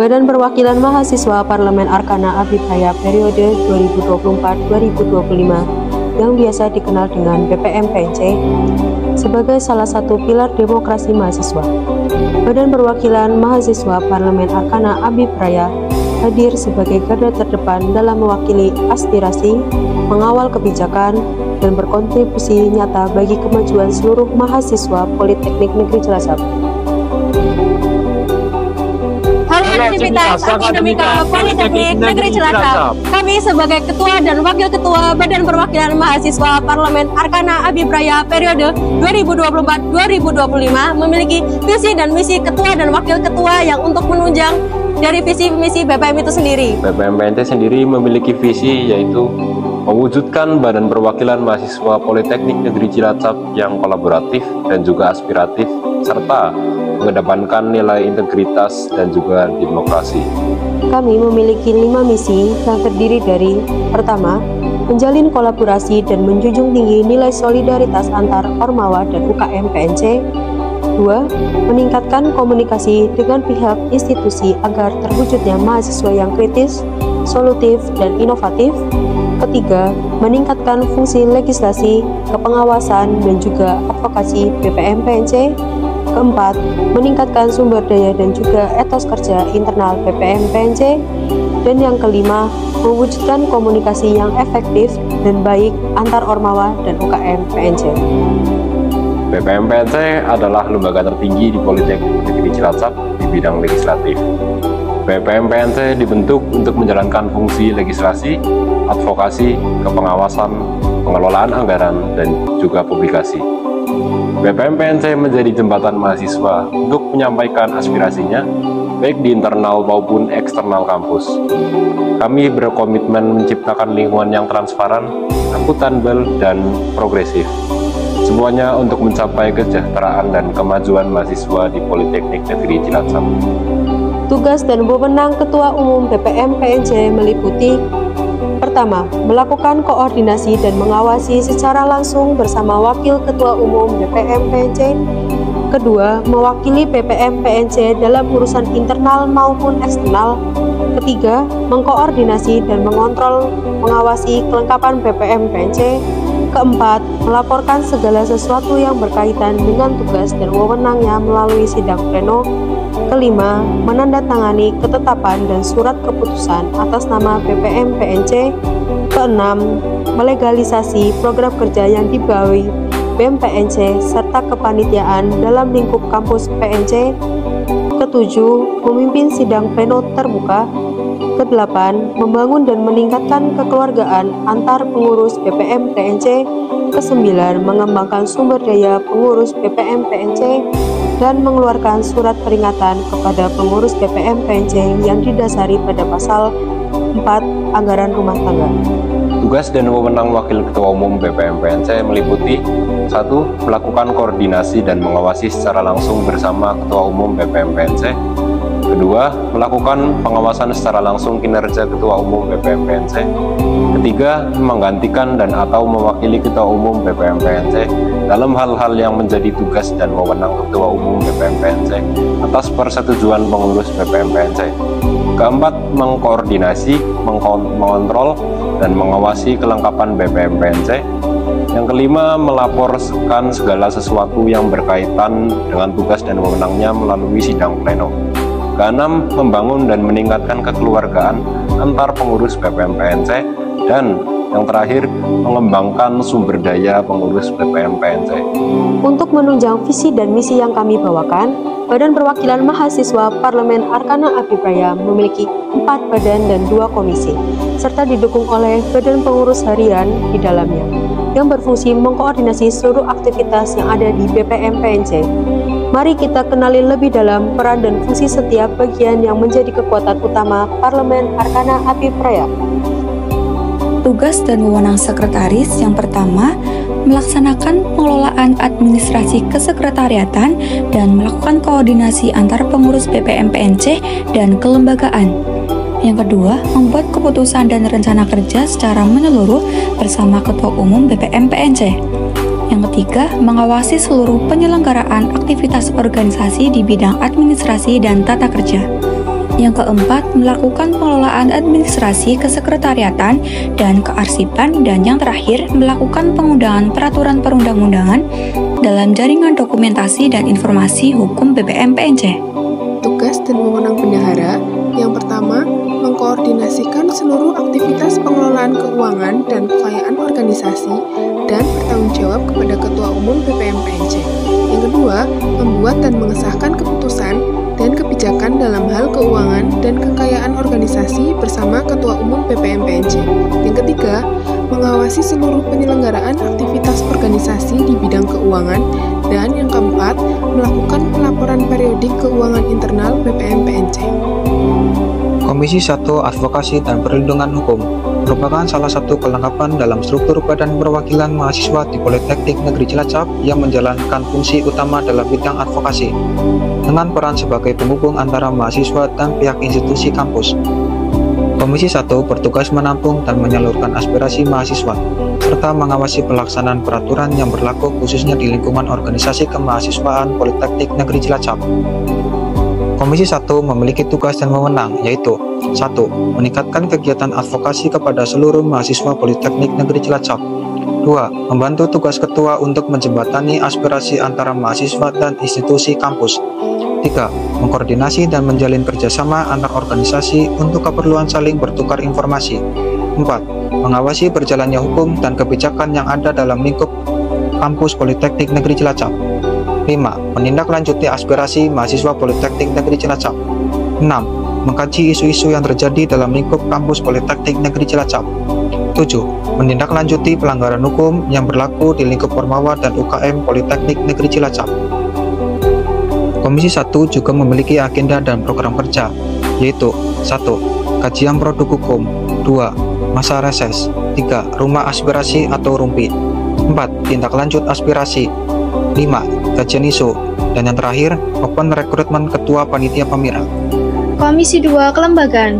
Badan Perwakilan Mahasiswa Parlemen Arkana Abipraya periode 2024-2025 yang biasa dikenal dengan BPM-PNC sebagai salah satu pilar demokrasi mahasiswa. Badan Perwakilan Mahasiswa Parlemen Arkana Abipraya hadir sebagai garda terdepan dalam mewakili aspirasi, mengawal kebijakan, dan berkontribusi nyata bagi kemajuan seluruh mahasiswa Politeknik Negeri Cilacap. Aktivitas Akademika Politeknik Negeri Cilacap. Kami sebagai Ketua dan Wakil Ketua Badan Perwakilan Mahasiswa Parlemen Arkana Abipraya periode 2024-2025 memiliki visi dan misi Ketua dan Wakil Ketua yang untuk menunjang dari visi-misi BPM itu sendiri. BPM-PNC sendiri memiliki visi yaitu mewujudkan Badan Perwakilan Mahasiswa Politeknik Negeri Cilacap yang kolaboratif dan juga aspiratif, serta mengedepankan nilai integritas dan juga demokrasi. Kami memiliki 5 misi yang terdiri dari: pertama, menjalin kolaborasi dan menjunjung tinggi nilai solidaritas antar Ormawa dan UKM PNC. 2. Meningkatkan komunikasi dengan pihak institusi agar terwujudnya mahasiswa yang kritis, solutif, dan inovatif. Ketiga, meningkatkan fungsi legislasi, kepengawasan, dan juga advokasi BPM-PNC. Keempat, meningkatkan sumber daya dan juga etos kerja internal BPM-PNC. Dan yang kelima, mewujudkan komunikasi yang efektif dan baik antar Ormawa dan UKM PNC. BPM-PNC adalah lembaga tertinggi di Politeknik Negeri Cilacap di bidang legislatif. BPM-PNC dibentuk untuk menjalankan fungsi legislasi, advokasi, kepengawasan, pengelolaan anggaran, dan juga publikasi. BPM-PNC menjadi jembatan mahasiswa untuk menyampaikan aspirasinya, baik di internal maupun eksternal kampus. Kami berkomitmen menciptakan lingkungan yang transparan, akuntabel, dan progresif. Semuanya untuk mencapai kesejahteraan dan kemajuan mahasiswa di Politeknik Negeri Cilacap. Tugas dan wewenang Ketua Umum BPM-PNC meliputi: pertama, melakukan koordinasi dan mengawasi secara langsung bersama Wakil Ketua Umum BPM-PNC. Kedua, mewakili BPM-PNC dalam urusan internal maupun eksternal. Ketiga, mengkoordinasi dan mengontrol, mengawasi kelengkapan BPM-PNC. Keempat, melaporkan segala sesuatu yang berkaitan dengan tugas dan wewenangnya melalui sidang pleno. Kelima, menandatangani ketetapan dan surat keputusan atas nama BPM-PNC. Keenam, melegalisasi program kerja yang dibawahi BEM-PNC serta kepanitiaan dalam lingkup kampus PNC. Ketujuh, memimpin sidang pleno terbuka. Kedelapan, membangun dan meningkatkan kekeluargaan antar pengurus BPM-PNC. Kesembilan, mengembangkan sumber daya pengurus BPM-PNC dan mengeluarkan surat peringatan kepada pengurus BPM-PNC yang didasari pada pasal 4 Anggaran Rumah Tangga. Tugas dan wewenang Wakil Ketua Umum BPM-PNC meliputi: 1. Melakukan koordinasi dan mengawasi secara langsung bersama Ketua Umum BPM-PNC. Kedua, melakukan pengawasan secara langsung kinerja Ketua Umum BPM-PNC. Ketiga, menggantikan dan atau mewakili Ketua Umum BPM-PNC dalam hal-hal yang menjadi tugas dan wewenang Ketua Umum BPM-PNC atas persetujuan pengurus BPM-PNC. Keempat, mengkoordinasi, mengontrol, dan mengawasi kelengkapan BPM-PNC. Yang kelima, melaporkan segala sesuatu yang berkaitan dengan tugas dan wewenangnya melalui sidang pleno. Keenam, membangun dan meningkatkan kekeluargaan antar pengurus BPM-PNC. Dan yang terakhir, mengembangkan sumber daya pengurus BPM-PNC. Untuk menunjang visi dan misi yang kami bawakan, Badan Perwakilan Mahasiswa Parlemen Arkana Abipraya memiliki 4 badan dan 2 komisi, serta didukung oleh badan pengurus harian di dalamnya, yang berfungsi mengkoordinasi seluruh aktivitas yang ada di BPM-PNC. Mari kita kenali lebih dalam peran dan fungsi setiap bagian yang menjadi kekuatan utama Parlemen Arkana Abipraya. Tugas dan wewenang sekretaris yang pertama, melaksanakan pengelolaan administrasi kesekretariatan dan melakukan koordinasi antar pengurus BPM-PNC dan kelembagaan. Yang kedua, membuat keputusan dan rencana kerja secara menyeluruh bersama Ketua Umum BPM-PNC. Yang ketiga, mengawasi seluruh penyelenggaraan aktivitas organisasi di bidang administrasi dan tata kerja. Yang keempat, melakukan pengelolaan administrasi kesekretariatan dan kearsipan. Dan yang terakhir, melakukan pengundangan peraturan perundang-undangan dalam jaringan dokumentasi dan informasi hukum BPM PNC. Tugas dan wewenang bendahara. Yang pertama, mengkoordinasikan seluruh aktivitas pengelolaan keuangan dan kekayaan organisasi dan bertanggung jawab kepada Ketua Umum BPM PNC. Yang kedua, membuat dan mengesahkan keputusan dan kebijakan dalam hal keuangan dan kekayaan organisasi bersama Ketua Umum BPM PNC. Yang ketiga, mengawasi seluruh penyelenggaraan aktivitas organisasi di bidang keuangan. Dan yang keempat, melakukan pelaporan periodik keuangan internal BPM PNC. Komisi 1 Advokasi dan Perlindungan Hukum merupakan salah satu kelengkapan dalam struktur Badan Perwakilan Mahasiswa di Politeknik Negeri Cilacap yang menjalankan fungsi utama dalam bidang advokasi, dengan peran sebagai penghubung antara mahasiswa dan pihak institusi kampus. Komisi 1 bertugas menampung dan menyalurkan aspirasi mahasiswa, serta mengawasi pelaksanaan peraturan yang berlaku khususnya di lingkungan organisasi kemahasiswaan Politeknik Negeri Cilacap. Komisi 1 memiliki tugas dan wewenang, yaitu 1. Meningkatkan kegiatan advokasi kepada seluruh mahasiswa Politeknik Negeri Cilacap. 2. Membantu tugas ketua untuk menjembatani aspirasi antara mahasiswa dan institusi kampus. 3. Mengkoordinasi dan menjalin kerjasama antar organisasi untuk keperluan saling bertukar informasi. 4. Mengawasi berjalannya hukum dan kebijakan yang ada dalam lingkup kampus Politeknik Negeri Cilacap. 5. Menindaklanjuti aspirasi mahasiswa Politeknik Negeri Cilacap. 6. Mengkaji isu-isu yang terjadi dalam lingkup kampus Politeknik Negeri Cilacap. 7. Menindaklanjuti pelanggaran hukum yang berlaku di lingkup Ormawa dan UKM Politeknik Negeri Cilacap. Komisi 1 juga memiliki agenda dan program kerja, yaitu 1. Kajian produk hukum. 2. Masa reses. 3. Rumah aspirasi atau RUMPI. 4. Tindak lanjut aspirasi. 5. Kajian isu. Dan yang terakhir, open rekrutmen ketua panitia pemira. Komisi 2 Kelembagaan.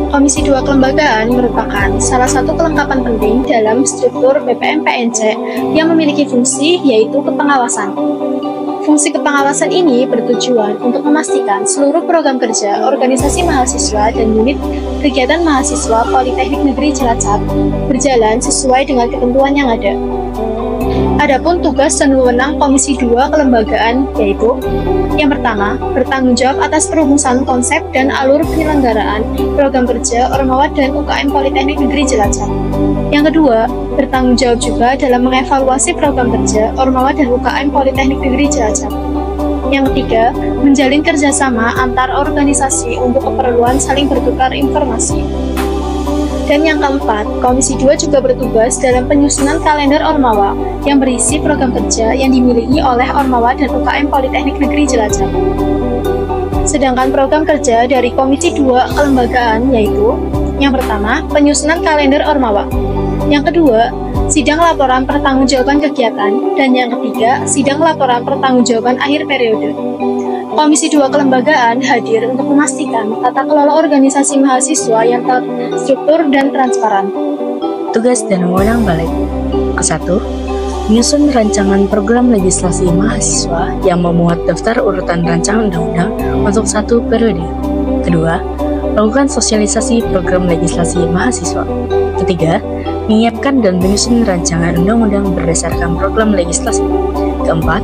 Komisi 2 Kelembagaan merupakan salah satu kelengkapan penting dalam struktur BPM PNC yang memiliki fungsi yaitu kepengawasan. Fungsi kepengawasan ini bertujuan untuk memastikan seluruh program kerja organisasi mahasiswa dan unit kegiatan mahasiswa Politeknik Negeri Cilacap berjalan sesuai dengan ketentuan yang ada. Adapun tugas dan wewenang Komisi 2 Kelembagaan yaitu: yang pertama, bertanggung jawab atas perumusan konsep dan alur penyelenggaraan program kerja Ormawa dan UKM Politeknik Negeri Cilacap. Yang kedua, bertanggung jawab juga dalam mengevaluasi program kerja Ormawa dan UKM Politeknik Negeri Cilacap. Yang ketiga, menjalin kerjasama antar organisasi untuk keperluan saling bertukar informasi. Dan yang keempat, Komisi 2 juga bertugas dalam penyusunan kalender Ormawa yang berisi program kerja yang dimiliki oleh Ormawa dan UKM Politeknik Negeri Cilacap. Sedangkan program kerja dari Komisi 2 Kelembagaan yaitu: yang pertama, penyusunan kalender Ormawa. Yang kedua, sidang laporan pertanggungjawaban kegiatan. Dan yang ketiga, sidang laporan pertanggungjawaban akhir periode. Komisi 2 Kelembagaan hadir untuk memastikan tata kelola organisasi mahasiswa yang terstruktur dan transparan. Tugas dan wewenang Balik. Ke-1, menyusun rancangan program legislasi mahasiswa yang memuat daftar urutan rancangan undang-undang untuk satu periode. Kedua, melakukan sosialisasi program legislasi mahasiswa. Ketiga, menyiapkan dan menyusun rancangan undang-undang berdasarkan program legislasi. Keempat,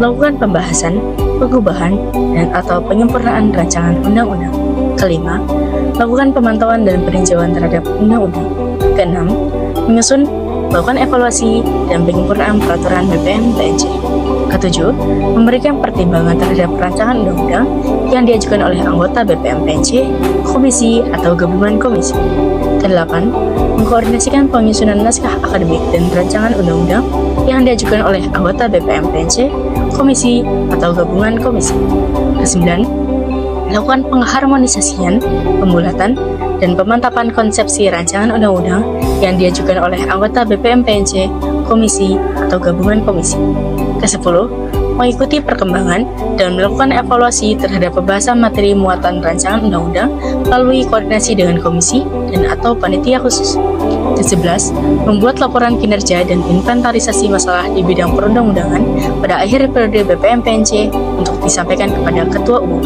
melakukan pembahasan, pengubahan, dan atau penyempurnaan rancangan undang-undang. Kelima, melakukan pemantauan dan peninjauan terhadap undang-undang. Keenam, menyusun, melakukan evaluasi, dan penyempurnaan peraturan BPM PNC. Ketujuh, memberikan pertimbangan terhadap rancangan undang-undang yang diajukan oleh anggota BPM PNC, komisi, atau gabungan komisi. Kedelapan, mengkoordinasikan penyusunan naskah akademik dan rancangan undang-undang yang diajukan oleh anggota BPM PNC, komisi, atau gabungan komisi. Kesembilan, melakukan pengharmonisasian, pembulatan, dan pemantapan konsepsi rancangan undang-undang yang diajukan oleh anggota BPM PNC, komisi, atau gabungan komisi. Kesepuluh, mengikuti perkembangan dan melakukan evaluasi terhadap pembahasan materi muatan rancangan undang-undang melalui koordinasi dengan komisi dan atau panitia khusus. Ke-11, membuat laporan kinerja dan inventarisasi masalah di bidang perundang-undangan pada akhir periode BPM PNC untuk disampaikan kepada Ketua Umum.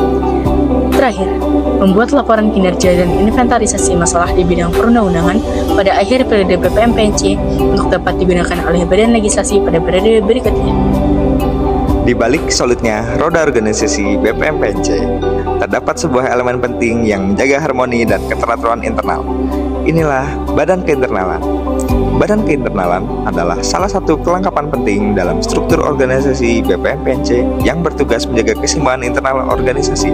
Terakhir, membuat laporan kinerja dan inventarisasi masalah di bidang perundang-undangan pada akhir periode BPM-PNC untuk dapat digunakan oleh badan legislasi pada periode berikutnya. Di balik solidnya roda organisasi BPM-PNC, terdapat sebuah elemen penting yang menjaga harmoni dan keteraturan internal. Inilah Badan Keinternalan. Badan Keinternalan adalah salah satu kelengkapan penting dalam struktur organisasi BPM-PNC yang bertugas menjaga keseimbangan internal organisasi.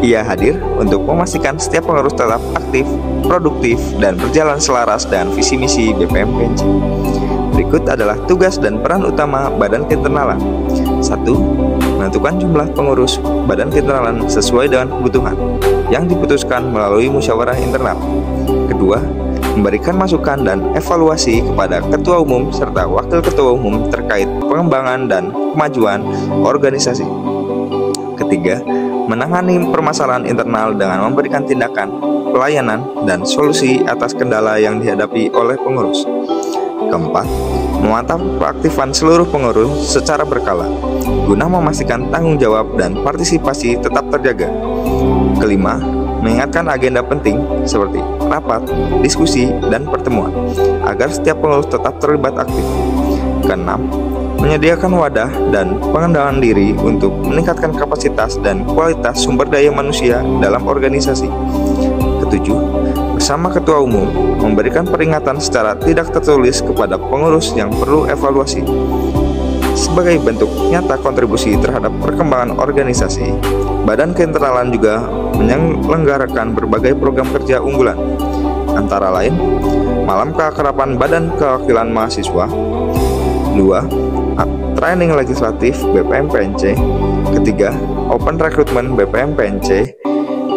Ia hadir untuk memastikan setiap pengurus tetap aktif, produktif, dan berjalan selaras dengan visi misi BPM-PNC. Berikut adalah tugas dan peran utama Badan Keinternalan. 1. Menentukan jumlah pengurus Badan Keinternalan sesuai dengan kebutuhan yang diputuskan melalui musyawarah internal. Kedua, memberikan masukan dan evaluasi kepada Ketua Umum serta Wakil Ketua Umum terkait pengembangan dan kemajuan organisasi. Ketiga, menangani permasalahan internal dengan memberikan tindakan, pelayanan, dan solusi atas kendala yang dihadapi oleh pengurus. Keempat, memantau keaktifan seluruh pengurus secara berkala, guna memastikan tanggung jawab dan partisipasi tetap terjaga. Kelima, mengingatkan agenda penting seperti rapat, diskusi, dan pertemuan, agar setiap pengurus tetap terlibat aktif. Keenam, menyediakan wadah dan pengendalian diri untuk meningkatkan kapasitas dan kualitas sumber daya manusia dalam organisasi. Ketujuh, bersama Ketua Umum, memberikan peringatan secara tidak tertulis kepada pengurus yang perlu evaluasi. Sebagai bentuk nyata kontribusi terhadap perkembangan organisasi, Badan Keinternalan juga menyelenggarakan berbagai program kerja unggulan, antara lain Malam Keakraban Badan Kewakilan Mahasiswa. 2. Training legislatif BPM-PNC. Ketiga, Open Recruitment BPM-PNC.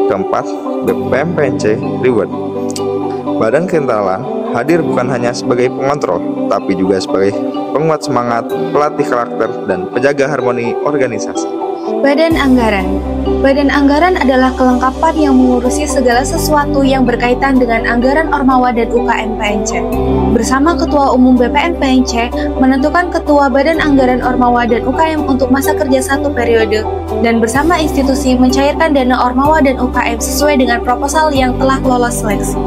Keempat, BPM-PNC Reward. Badan Keinternalan hadir bukan hanya sebagai pengontrol, tapi juga sebagai penguat semangat, pelatih karakter, dan penjaga harmoni organisasi. Badan Anggaran. Badan Anggaran adalah kelengkapan yang mengurusi segala sesuatu yang berkaitan dengan anggaran Ormawa dan UKM PNC. Bersama Ketua Umum BPM PNC, menentukan Ketua Badan Anggaran Ormawa dan UKM untuk masa kerja 1 periode, dan bersama institusi mencairkan dana Ormawa dan UKM sesuai dengan proposal yang telah lolos seleksi.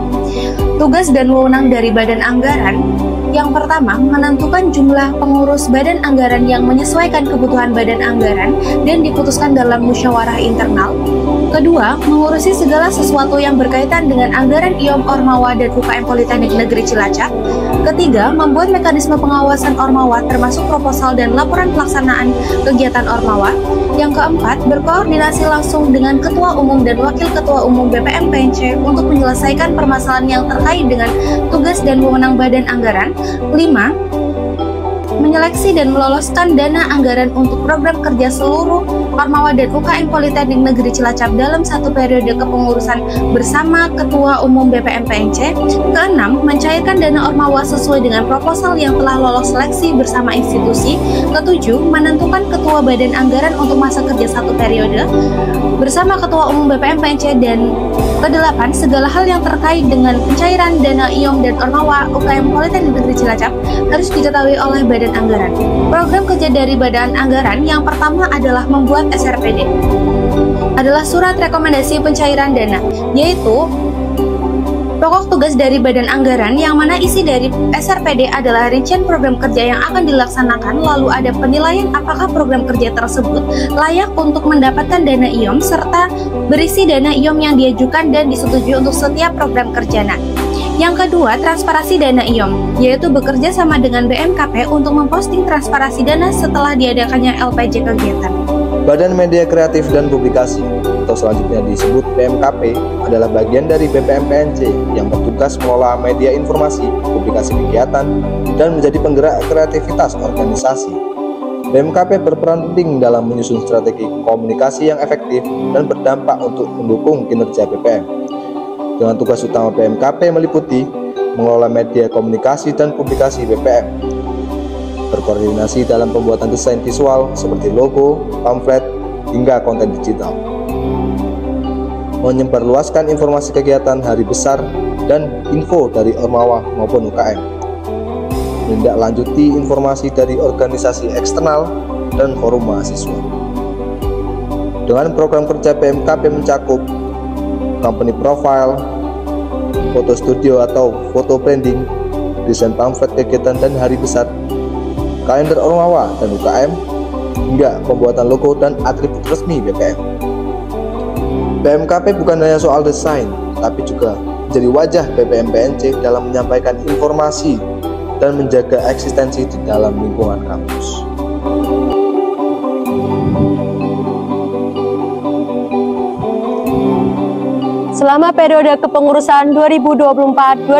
Tugas dan wewenang dari Badan Anggaran. Yang pertama, menentukan jumlah pengurus badan anggaran yang menyesuaikan kebutuhan badan anggaran dan diputuskan dalam musyawarah internal. Kedua, mengurusi segala sesuatu yang berkaitan dengan anggaran IOM Ormawa dan UKM Politeknik Negeri Cilacap. Ketiga, membuat mekanisme pengawasan Ormawa termasuk proposal dan laporan pelaksanaan kegiatan Ormawa. Yang keempat, berkoordinasi langsung dengan Ketua Umum dan Wakil Ketua Umum BPM PNC untuk menyelesaikan permasalahan yang terkait dengan tugas dan wewenang badan anggaran. 5. Menyeleksi dan meloloskan dana anggaran untuk program kerja seluruh Ormawa dan UKM Politeknik Negeri Cilacap dalam 1 periode kepengurusan bersama Ketua Umum BPM PNC. Keenam, mencairkan dana Ormawa sesuai dengan proposal yang telah lolos seleksi bersama institusi. Ketujuh, menentukan Ketua Badan Anggaran untuk masa kerja 1 periode bersama Ketua Umum BPM PNC. Dan kedelapan, segala hal yang terkait dengan pencairan dana IOM dan Ormawa UKM Politeknik Negeri Cilacap harus diketahui oleh Badan Anggaran. Program kerja dari Badan Anggaran yang pertama adalah membuat SRPD, adalah surat rekomendasi pencairan dana, yaitu pokok tugas dari Badan Anggaran, yang mana isi dari SRPD adalah rincian program kerja yang akan dilaksanakan, lalu ada penilaian apakah program kerja tersebut layak untuk mendapatkan dana IOM, serta berisi dana IOM yang diajukan dan disetujui untuk setiap program kerja. Yang kedua, transparansi dana IOM, yaitu bekerja sama dengan BMKP untuk memposting transparansi dana setelah diadakannya LPJ kegiatan. Badan Media Kreatif dan Publikasi, atau selanjutnya disebut BMKP, adalah bagian dari BPM PNC yang bertugas mengelola media informasi, publikasi kegiatan, dan menjadi penggerak kreativitas organisasi. BMKP berperan penting dalam menyusun strategi komunikasi yang efektif dan berdampak untuk mendukung kinerja BPM. Dengan tugas utama BMKP meliputi mengelola media komunikasi dan publikasi BPM, berkoordinasi dalam pembuatan desain visual seperti logo, pamflet, hingga konten digital, menyebarluaskan informasi kegiatan hari besar dan info dari Ormawa maupun UKM, menindaklanjuti informasi dari organisasi eksternal dan forum mahasiswa. dengan program kerja PMKP mencakup company profile, foto studio atau foto branding, desain pamflet kegiatan dan hari besar, kalender Ormawa dan UKM, hingga pembuatan logo dan atribut resmi BPM. PMKP bukan hanya soal desain, tapi juga menjadi wajah BPM PNC dalam menyampaikan informasi dan menjaga eksistensi di dalam lingkungan kampus. Selama periode kepengurusan 2024-2025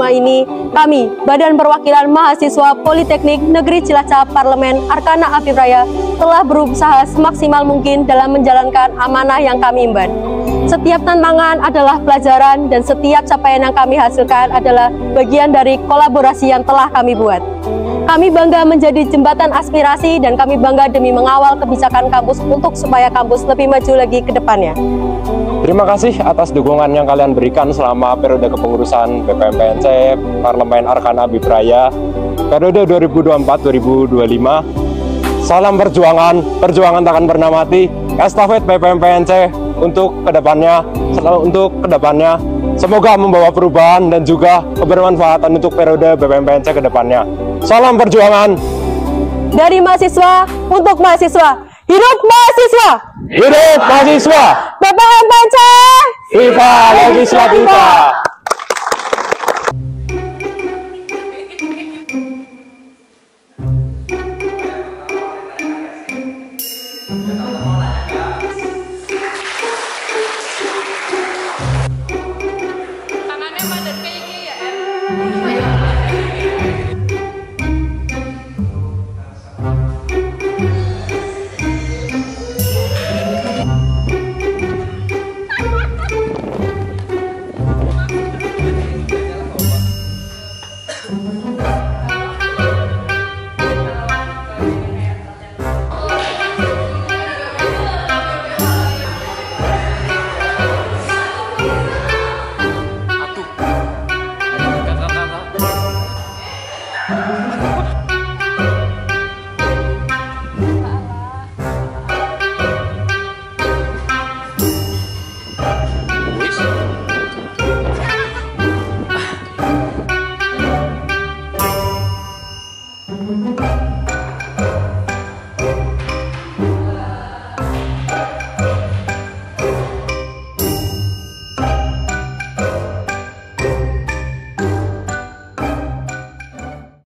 ini, kami, Badan Perwakilan Mahasiswa Politeknik Negeri Cilacap Parlemen Arkana Abipraya, telah berusaha semaksimal mungkin dalam menjalankan amanah yang kami emban. Setiap tantangan adalah pelajaran dan setiap capaian yang kami hasilkan adalah bagian dari kolaborasi yang telah kami buat. Kami bangga menjadi jembatan aspirasi dan kami bangga demi mengawal kebijakan kampus untuk supaya kampus lebih maju lagi ke depannya. Terima kasih atas dukungan yang kalian berikan selama periode kepengurusan BPM PNC Parlemen Arkana Abipraya periode 2024-2025. Salam perjuangan, perjuangan takkan pernah mati. Estafet BPM PNC untuk kedepannya, semoga membawa perubahan dan juga kebermanfaatan untuk periode BPM PNC kedepannya. Salam perjuangan dari mahasiswa untuk mahasiswa. Hidup mahasiswa! Hidup mahasiswa! BPM PNC! Viva Legislativa!